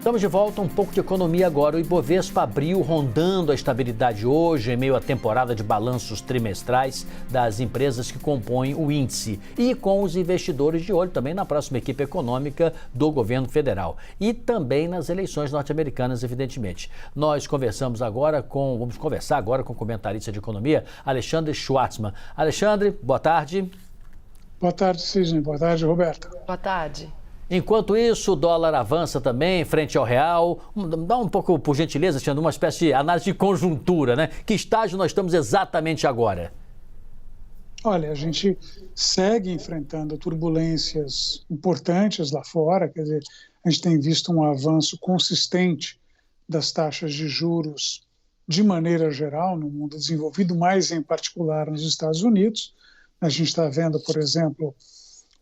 Estamos de volta, um pouco de economia agora. O Ibovespa abriu rondando a estabilidade hoje, em meio à temporada de balanços trimestrais das empresas que compõem o índice. E com os investidores de olho também na próxima equipe econômica do governo federal. E também nas eleições norte-americanas, evidentemente. Vamos conversar agora com o comentarista de economia, Alexandre Schwartzman. Alexandre, boa tarde. Boa tarde, Cisne. Boa tarde, Roberta. Boa tarde. Enquanto isso, o dólar avança também frente ao real. Dá um pouco, por gentileza, Alexandre, uma espécie de análise de conjuntura, né? Que estágio nós estamos exatamente agora? Olha, a gente segue enfrentando turbulências importantes lá fora, quer dizer, a gente tem visto um avanço consistente das taxas de juros de maneira geral no mundo desenvolvido, mais em particular nos Estados Unidos. A gente está vendo, por exemplo,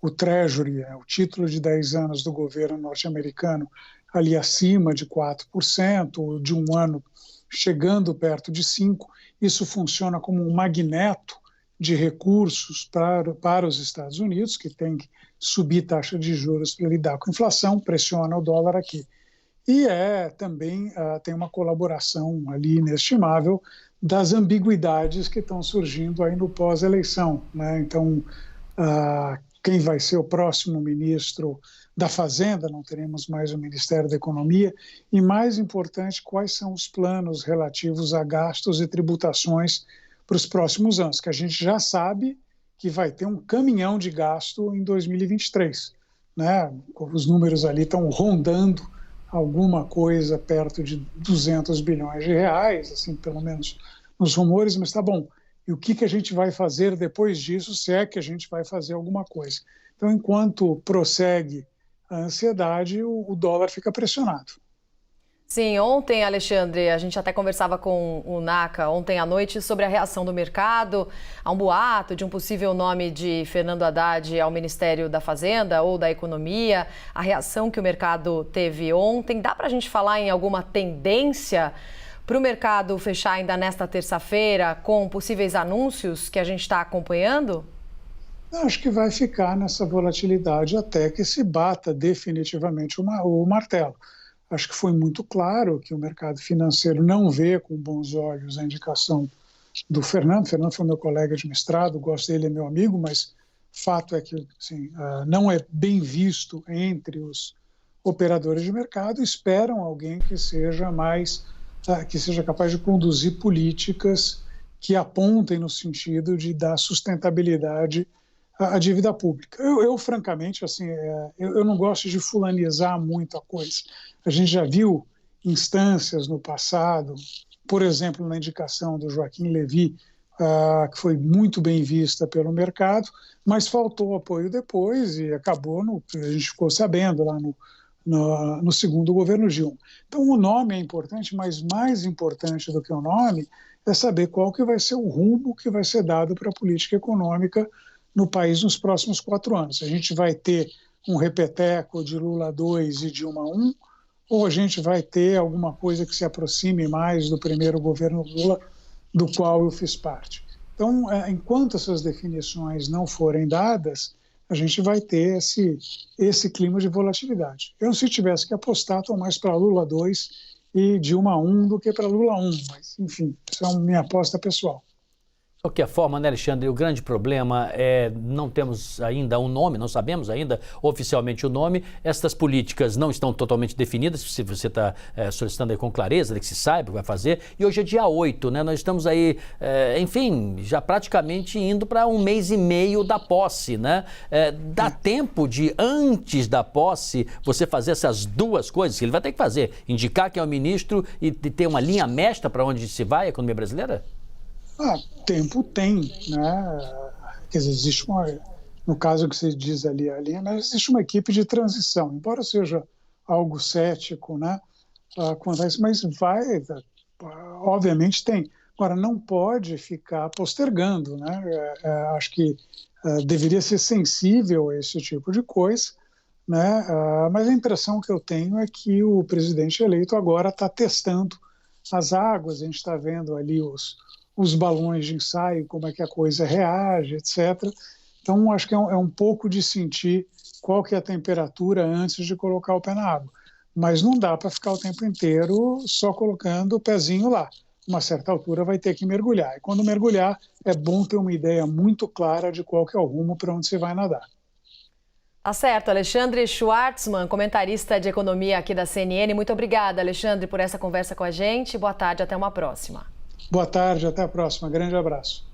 o Treasury, o título de 10 anos do governo norte-americano, ali acima de 4%, de um ano chegando perto de 5%. Isso funciona como um magneto de recursos para os Estados Unidos, que tem que subir taxa de juros para lidar com a inflação, pressiona o dólar aqui. E também tem uma colaboração ali inestimável das ambiguidades que estão surgindo aí no pós-eleição, né? Então, quem vai ser o próximo ministro da Fazenda, não teremos mais o Ministério da Economia, e mais importante, quais são os planos relativos a gastos e tributações para os próximos anos, que a gente já sabe que vai ter um caminhão de gasto em 2023, né? Os números ali estão rondando alguma coisa perto de 200 bilhões de reais, assim, pelo menos nos rumores, mas tá bom. E o que a gente vai fazer depois disso, se é que a gente vai fazer alguma coisa. Então, enquanto prossegue a ansiedade, o dólar fica pressionado. Sim, ontem, Alexandre, a gente até conversava com o NACA ontem à noite sobre a reação do mercado a um boato de um possível nome de Fernando Haddad ao Ministério da Fazenda ou da Economia, a reação que o mercado teve ontem. Dá para a gente falar em alguma tendência para o mercado fechar ainda nesta terça-feira com possíveis anúncios que a gente está acompanhando? Acho que vai ficar nessa volatilidade até que se bata definitivamente o martelo. Acho que foi muito claro que o mercado financeiro não vê com bons olhos a indicação do Fernando. Fernando foi meu colega de mestrado, gosto dele, é meu amigo, mas fato é que assim, não é bem visto entre os operadores de mercado. Esperam alguém que seja capaz de conduzir políticas que apontem no sentido de dar sustentabilidade à dívida pública. Eu francamente, assim, eu não gosto de fulanizar muito a coisa. A gente já viu instâncias no passado, por exemplo, na indicação do Joaquim Levy, que foi muito bem vista pelo mercado, mas faltou apoio depois e acabou, a gente ficou sabendo lá no segundo governo Dilma. Então, o nome é importante, mas mais importante do que o nome é saber qual que vai ser o rumo que vai ser dado para a política econômica no país nos próximos 4 anos. A gente vai ter um repeteco de Lula 2 e Dilma 1, ou a gente vai ter alguma coisa que se aproxime mais do primeiro governo Lula, do qual eu fiz parte. Então, enquanto essas definições não forem dadas, a gente vai ter esse clima de volatilidade. Eu, se tivesse que apostar, estou mais para Lula 2 e Dilma 1 do que para Lula 1, mas, enfim, isso é minha aposta pessoal. De qualquer forma, né, Alexandre, o grande problema é não temos ainda um nome, não sabemos ainda oficialmente o nome. Estas políticas não estão totalmente definidas, se você está solicitando aí com clareza, que se saiba o que vai fazer. E hoje é dia 8, né? Nós estamos aí, enfim, já praticamente indo para 1 mês e meio da posse, né? Dá tempo de, antes da posse, você fazer essas duas coisas que ele vai ter que fazer, indicar quem é o ministro e ter uma linha mestra para onde se vai a economia brasileira? Tempo tem, né? Quer dizer, existe no caso que você diz ali, a linha, mas existe uma equipe de transição, embora seja algo cético, né? Quanto a isso, mas obviamente tem. Agora, não pode ficar postergando, né? Acho que deveria ser sensível a esse tipo de coisa, né? Mas a impressão que eu tenho é que o presidente eleito agora está testando as águas, a gente está vendo ali os balões de ensaio, como é que a coisa reage, etc. Então, acho que é um pouco de sentir qual que é a temperatura antes de colocar o pé na água. mas não dá para ficar o tempo inteiro só colocando o pezinho lá. Uma certa altura vai ter que mergulhar. E quando mergulhar, é bom ter uma ideia muito clara de qual que é o rumo para onde você vai nadar. Tá certo, Alexandre Schwartzman, comentarista de economia aqui da CNN. Muito obrigada, Alexandre, por essa conversa com a gente. Boa tarde, até uma próxima. Boa tarde, até a próxima. Grande abraço.